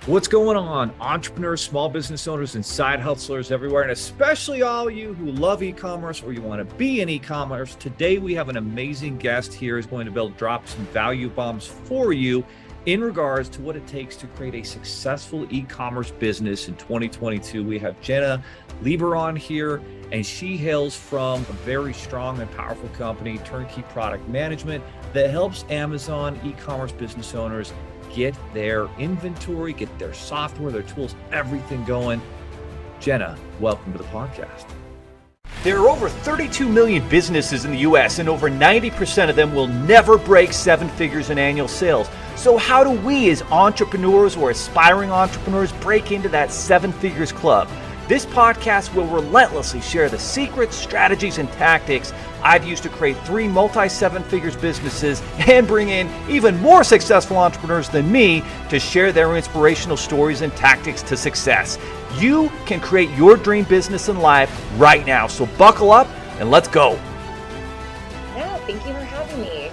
What's going on, entrepreneurs, small business owners, and side hustlers everywhere, and especially all of you who love e-commerce or you want to be in e-commerce? Today, we have an amazing guest here who's going to be able to drop some value bombs for you in regards to what it takes to create a successful e-commerce business in 2022. We have JENNA LIEBER on here, and she hails from a very strong and powerful company, Turnkey Product Management, that helps Amazon e-commerce business owners get their inventory, get their software, their tools, everything going. JENNA, welcome to the podcast. There are over 32 million businesses in the US, and over 90% of them will never break 7 figures in annual sales. So how do we as entrepreneurs or aspiring entrepreneurs break into that 7 figures club? This podcast will relentlessly share the secrets, strategies, and tactics I've used to create 3 multi-7 figures businesses and bring in even more successful entrepreneurs than me to share their inspirational stories and tactics to success. You can create your dream business and life right now. So buckle up and let's go. Yeah, thank you for having me.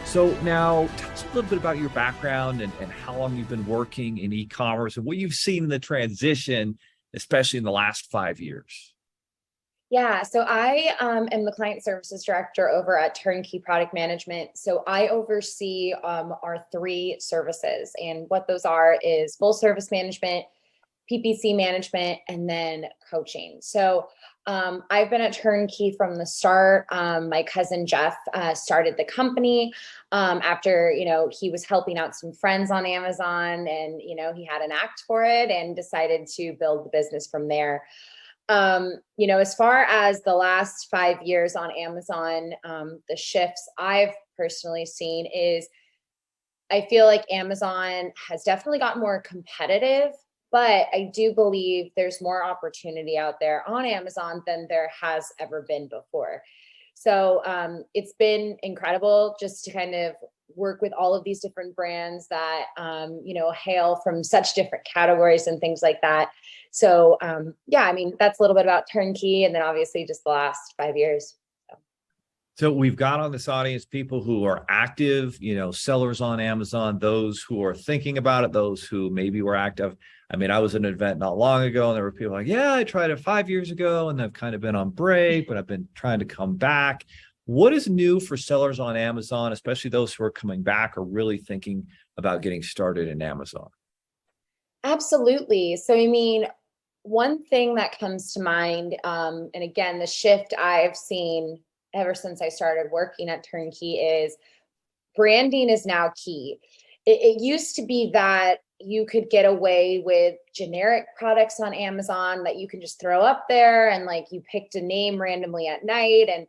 So now tell us a little bit about your background and how long you've been working in e-commerce and what you've seen in the transition, especially in the last 5 years. Yeah, so I am the client services director over at Turnkey Product Management. So I oversee our 3 services, and what those are is full service management, PPC management, and then coaching. So I've been at Turnkey from the start. My cousin Jeff started the company after, he was helping out some friends on Amazon, and, he had an act for it and decided to build the business from there. As far as the last 5 years on Amazon, the shifts I've personally seen is I feel like Amazon has definitely gotten more competitive, but I do believe there's more opportunity out there on Amazon than there has ever been before. So it's been incredible just to kind of work with all of these different brands that, hail from such different categories and things like that. So, that's a little bit about Turnkey, and then obviously just the last 5 years. So we've got on this audience people who are active, sellers on Amazon, those who are thinking about it, those who maybe were active. I mean, I was at an event not long ago, and there were people like, yeah, I tried it 5 years ago, and I've kind of been on break, but I've been trying to come back. What is new for sellers on Amazon, especially those who are coming back or really thinking about getting started in Amazon? Absolutely. So, one thing that comes to mind, and again, the shift I've seen ever since I started working at Turnkey is branding is now key. It used to be that you could get away with generic products on Amazon that you can just throw up there, and like you picked a name randomly at night and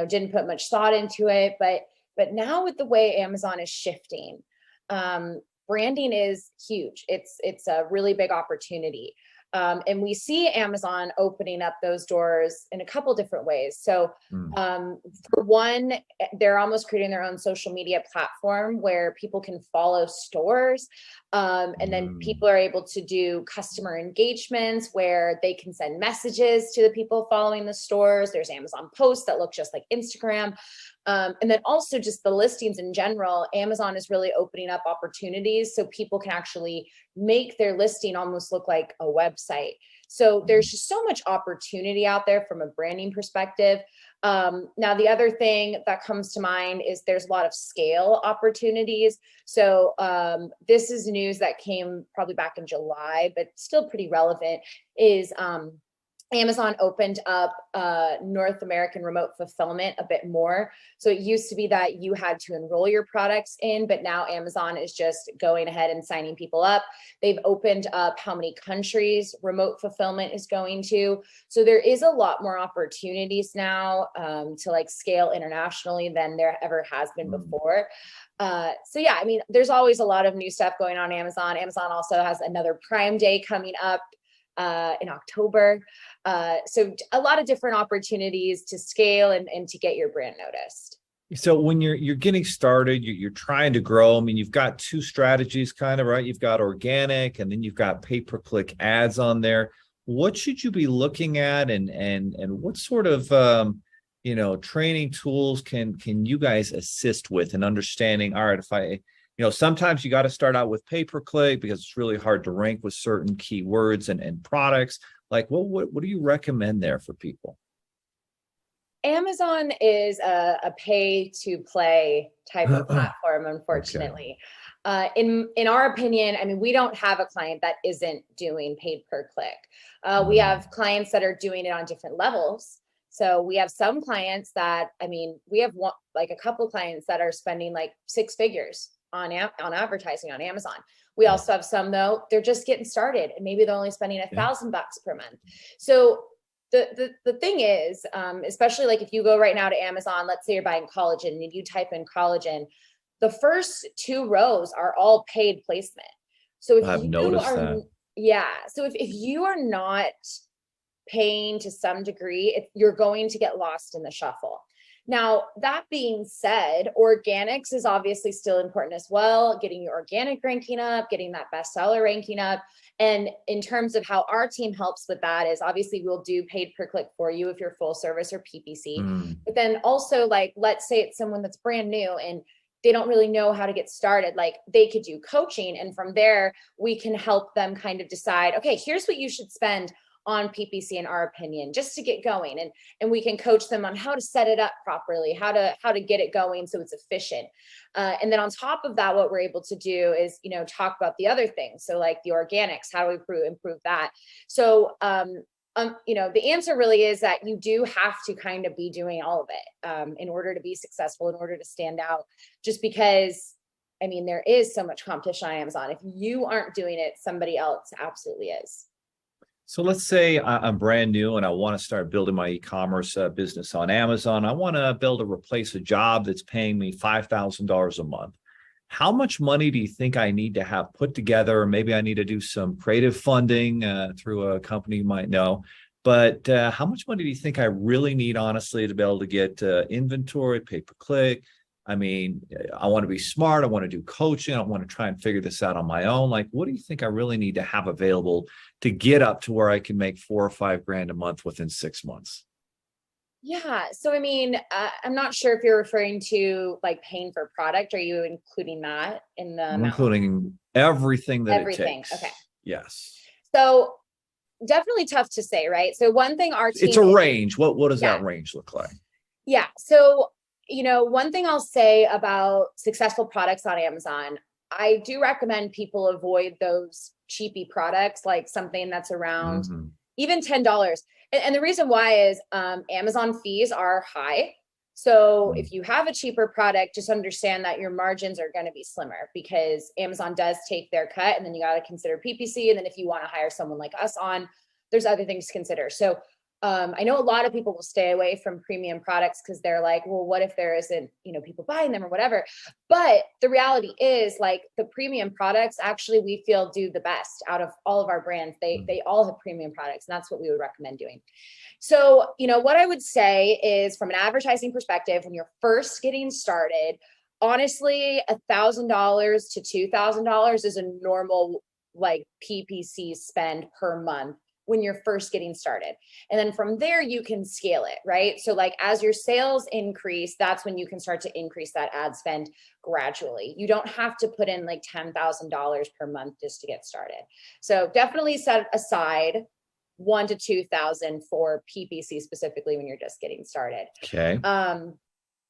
didn't put much thought into it. But now with the way Amazon is shifting, branding is huge. It's a really big opportunity. And we see Amazon opening up those doors in a couple different ways. So for one, they're almost creating their own social media platform where people can follow stores. And then people are able to do customer engagements where they can send messages to the people following the stores. There's Amazon posts that look just like Instagram. And then also just the listings in general, Amazon is really opening up opportunities so people can actually make their listing almost look like a website. So there's just so much opportunity out there from a branding perspective. Now, the other thing that comes to mind is there's a lot of scale opportunities. So this is news that came probably back in July, but still pretty relevant, is Amazon opened up North American remote fulfillment a bit more. So it used to be that you had to enroll your products in, but now Amazon is just going ahead and signing people up. They've opened up how many countries remote fulfillment is going to. So there is a lot more opportunities now to like scale internationally than there ever has been before. There's always a lot of new stuff going on Amazon. Amazon also has another Prime Day coming up in October. So a lot of different opportunities to scale and to get your brand noticed. So when you're getting started, you're trying to grow. I mean, you've got 2 strategies kind of, right? You've got organic and then you've got pay-per-click ads on there. What should you be looking at and what sort of training tools can you guys assist with in understanding, all right, sometimes you got to start out with pay-per-click because it's really hard to rank with certain keywords and products. Like, what do you recommend there for people? Amazon is a pay to play type of platform, unfortunately. Okay. In our opinion, I mean, we don't have a client that isn't doing paid per click. We have clients that are doing it on different levels. So we have some clients that, I mean, we have a couple of clients that are spending like 6 figures on advertising on Amazon. We also have some, though, they're just getting started and maybe they're only spending $1,000 per month. So the thing is, especially like if you go right now to Amazon, let's say you're buying collagen and you type in collagen, the first 2 rows are all paid placement. So if I've noticed that. Yeah. So if you are not paying to some degree, you're going to get lost in the shuffle. Now, that being said, organics is obviously still important as well, getting your organic ranking up, getting that bestseller ranking up. And in terms of how our team helps with that is obviously we'll do paid per click for you if you're full service or PPC. But then also, like, let's say it's someone that's brand new and they don't really know how to get started. Like, they could do coaching. And from there, we can help them kind of decide, okay, here's what you should spend on PPC in our opinion, just to get going. And we can coach them on how to set it up properly, how to get it going so it's efficient. And then on top of that, what we're able to do is, talk about the other things. So like the organics, how do we improve that? So, the answer really is that you do have to kind of be doing all of it in order to be successful, in order to stand out, just because, I mean, there is so much competition on Amazon. If you aren't doing it, somebody else absolutely is. So let's say I'm brand new and I want to start building my e-commerce business on Amazon. I want to replace a job that's paying me $5,000 a month. How much money do you think I need to have put together? Maybe I need to do some creative funding through a company you might know. But how much money do you think I really need, honestly, to be able to get inventory, pay-per-click? I mean, I want to be smart. I want to do coaching. I want to try and figure this out on my own. Like, what do you think I really need to have available to get up to where I can make $4 or $5 grand a month within 6 months? Yeah. So, I mean, I'm not sure if you're referring to like paying for product. Are you including that in the amount? Including everything that it takes. Okay. Yes. So definitely tough to say, right? So one thing our team— It's a range. What does that range look like? Yeah. So, one thing I'll say about successful products on Amazon, I do recommend people avoid those cheapy products, like something that's around even $10. And the reason why is Amazon fees are high. So if you have a cheaper product, just understand that your margins are going to be slimmer because Amazon does take their cut, and then you got to consider PPC. And then if you want to hire someone like us on, there's other things to consider. So I know a lot of people will stay away from premium products because they're like, well, what if there isn't, people buying them or whatever? But the reality is, like, the premium products actually, we feel, do the best out of all of our brands. They all have premium products, and that's what we would recommend doing. So, what I would say is, from an advertising perspective, when you're first getting started, honestly, $1,000 to $2,000 is a normal, like, PPC spend per month when you're first getting started. And then from there, you can scale it, right? So like, as your sales increase, that's when you can start to increase that ad spend gradually. You don't have to put in like $10,000 per month just to get started. So definitely set aside $1,000 to $2,000 for PPC specifically when you're just getting started. Okay.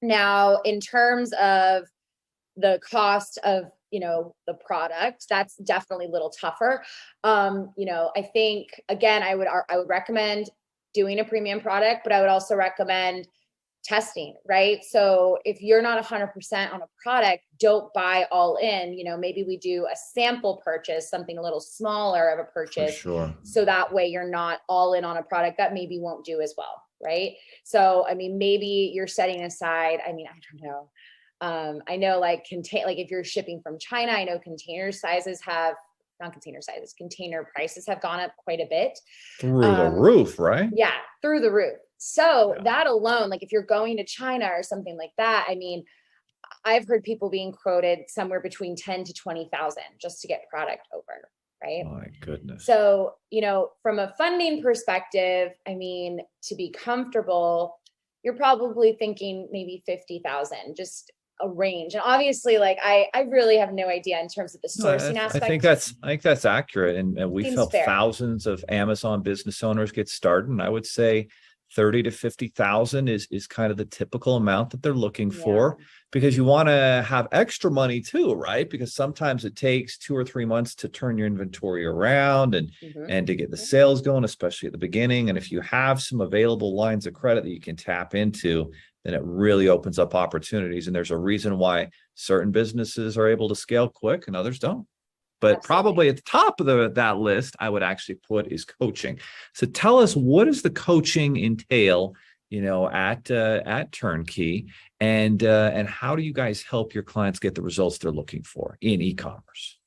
Now, in terms of the cost of the product, that's definitely a little tougher. I think, again, I would recommend doing a premium product, but I would also recommend testing, right? So if you're not 100% on a product, don't buy all in. Maybe we do a sample purchase, something a little smaller of a purchase. For sure. So that way you're not all in on a product that maybe won't do as well, right? So, I mean, maybe you're setting aside, I don't know. I know like if you're shipping from China, I know container prices have gone up quite a bit. Through the roof, right? Yeah, through the roof. So that alone, like if you're going to China or something like that, I mean, I've heard people being quoted somewhere between 10 to 20,000 just to get product over, right? My goodness. So, from a funding perspective, I mean, to be comfortable, you're probably thinking maybe 50,000, just a range. And obviously, like I really have no idea in terms of the No, sourcing I aspect. think that's accurate. And we've Seems helped fair. thousands of Amazon business owners get started. And I would say 30 to 50,000 is kind of the typical amount that they're looking Yeah. for, because you want to have extra money too, right? Because sometimes it takes 2 or 3 months to turn your inventory around Mhm. and to get the sales going, especially at the beginning. And if you have some available lines of credit that you can tap into, then it really opens up opportunities. And there's a reason why certain businesses are able to scale quick and others don't. But Absolutely. probably at the top of that list, I would actually put is coaching. So tell us, what does the coaching entail, at Turnkey, and how do you guys help your clients get the results they're looking for in e-commerce?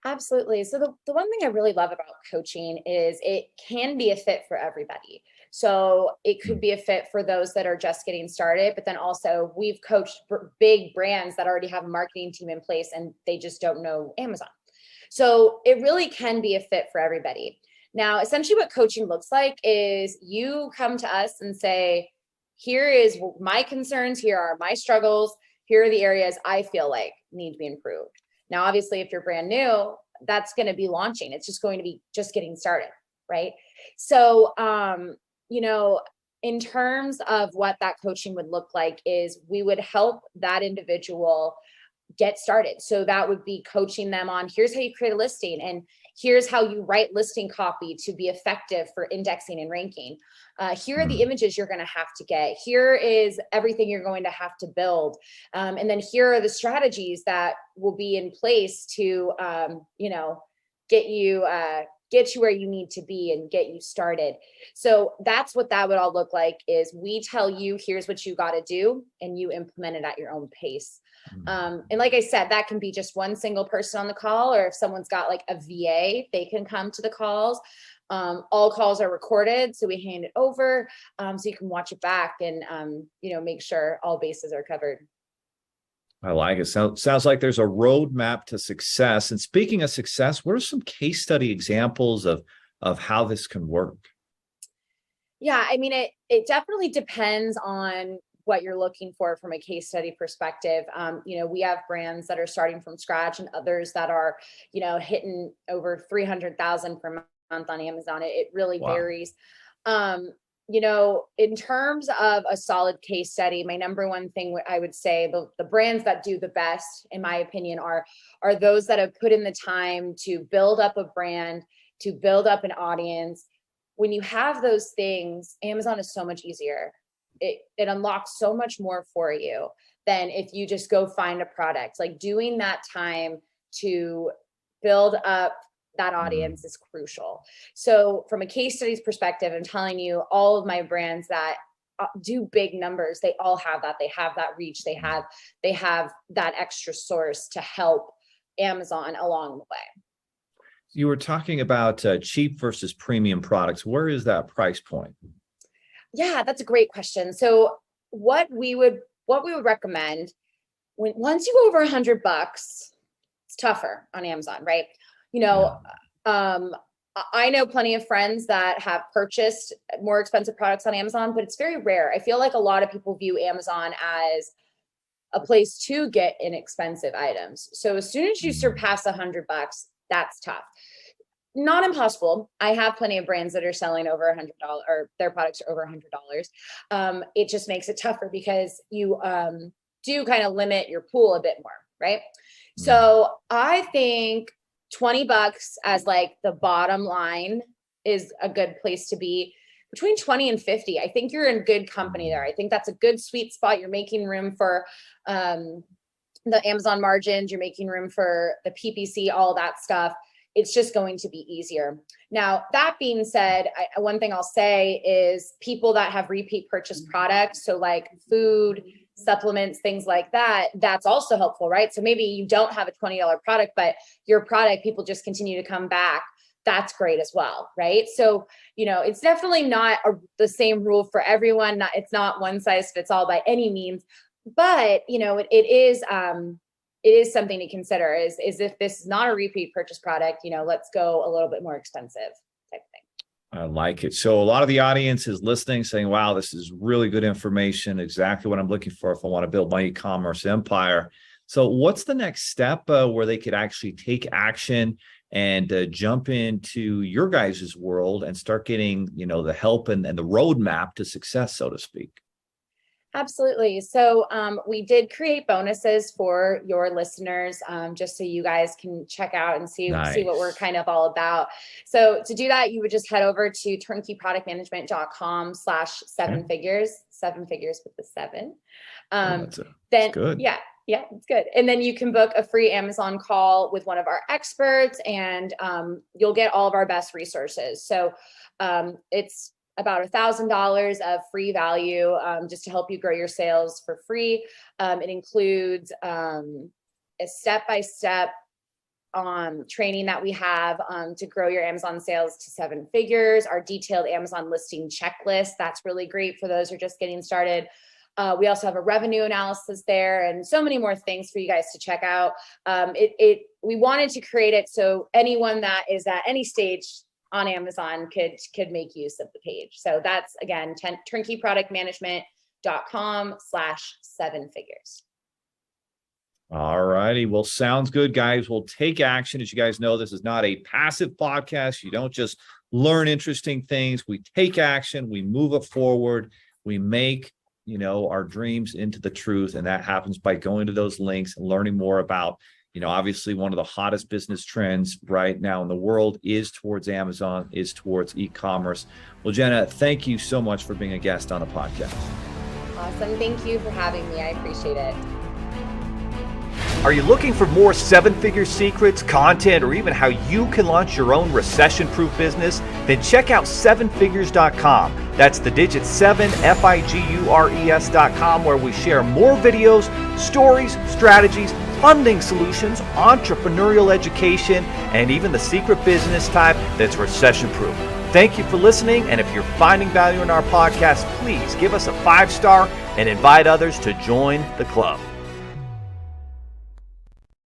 Absolutely. So the one thing I really love about coaching is it can be a fit for everybody. So it could be a fit for those that are just getting started, but then also we've coached big brands that already have a marketing team in place and they just don't know Amazon. So it really can be a fit for everybody. Now, essentially what coaching looks like is you come to us and say, here is my concerns, here are my struggles, here are the areas I feel like need to be improved. Now, obviously, if you're brand new, that's going to be launching. It's just going to be just getting started, right? So, in terms of what that coaching would look like is we would help that individual get started. So that would be coaching them on here's how you create a listing and here's how you write listing copy to be effective for indexing and ranking. Here are the images you're going to have to get. Here is everything you're going to have to build. And then here are the strategies that will be in place to, get you where you need to be and get you started. So that's what that would all look like is we tell you, here's what you got to do and you implement it at your own pace. And like I said, that can be just one single person on the call, or if someone's got like a VA, they can come to the calls. All calls are recorded, so we hand it over, so you can watch it back and make sure all bases are covered. I like it. Sounds like there's a roadmap to success. And speaking of success, what are some case study examples of how this can work? Yeah, I mean, it definitely depends on what you're looking for from a case study perspective. We have brands that are starting from scratch and others that are, hitting over 300,000 per month on Amazon. It really varies. In terms of a solid case study, my number one thing I would say the brands that do the best, in my opinion, are those that have put in the time to build up a brand, to build up an audience. When you have those things, Amazon is so much easier. It unlocks so much more for you than if you just go find a product. Like doing that time to build up that audience is crucial. So from a case studies perspective, I'm telling you, all of my brands that do big numbers, they all have that. They have that reach. They have that extra source to help Amazon along the way. You were talking about cheap versus premium products. Where is that price point? Yeah, that's a great question. So what we would recommend once you go over $100, it's tougher on Amazon, right? I know plenty of friends that have purchased more expensive products on Amazon, but it's very rare. I feel like a lot of people view Amazon as a place to get inexpensive items. So as soon as you surpass $100, that's tough. Not impossible. I have plenty of brands that are selling over $100 or their products are over $100. It just makes it tougher because you do kind of limit your pool a bit more, right? So I think $20 as like the bottom line is a good place to be. Between 20 and 50, I think you're in good company there. I think that's a good sweet spot. You're making room for the Amazon margins. You're making room for the PPC, all that stuff. It's just going to be easier. Now, that being said, one thing I'll say is people that have repeat purchase products, so like food, supplements, things like that, that's also helpful, right? So maybe you don't have a $20 product, but your product, people just continue to come back. That's great as well, right? So, it's definitely not the same rule for everyone. It's not one size fits all by any means, but, it is something to consider is if this is not a repeat purchase product, let's go a little bit more expensive type of thing. I like it. So a lot of the audience is listening, saying, wow, this is really good information, exactly what I'm looking for if I want to build my e-commerce empire. So what's the next step where they could actually take action and jump into your guys' world and start getting, the help and the roadmap to success, so to speak? Absolutely. So we did create bonuses for your listeners, just so you guys can check out and see what we're kind of all about. So to do that, you would just head over to turnkeyproductmanagement.com/7 figures, 7 figures with the 7. That's good. Yeah, it's good. And then you can book a free Amazon call with one of our experts, and you'll get all of our best resources. So it's about $1,000 of free value, just to help you grow your sales for free. It includes a step-by-step training that we have to grow your Amazon sales to 7 figures, our detailed Amazon listing checklist. That's really great for those who are just getting started. We also have a revenue analysis there and so many more things for you guys to check out. We wanted to create it so anyone that is at any stage on Amazon could make use of the page. So that's, again, turnkeyproductmanagement.com/7 figures. All righty. Well, sounds good, guys. We'll take action. As you guys know, this is not a passive podcast. You don't just learn interesting things. We take action. We move it forward. We make, our dreams into the truth. And that happens by going to those links and learning more about, obviously one of the hottest business trends right now in the world is towards Amazon, is towards e-commerce. Well, Jenna, thank you so much for being a guest on the podcast. Awesome. Thank you for having me. I appreciate it. Are you looking for more 7-figure secrets, content, or even how you can launch your own recession-proof business? Then check out 7figures.com. That's the digit 7, FIGURES.com, where we share more videos, stories, strategies, funding solutions, entrepreneurial education, and even the secret business type that's recession-proof. Thank you for listening, and if you're finding value in our podcast, please give us a 5-star and invite others to join the club.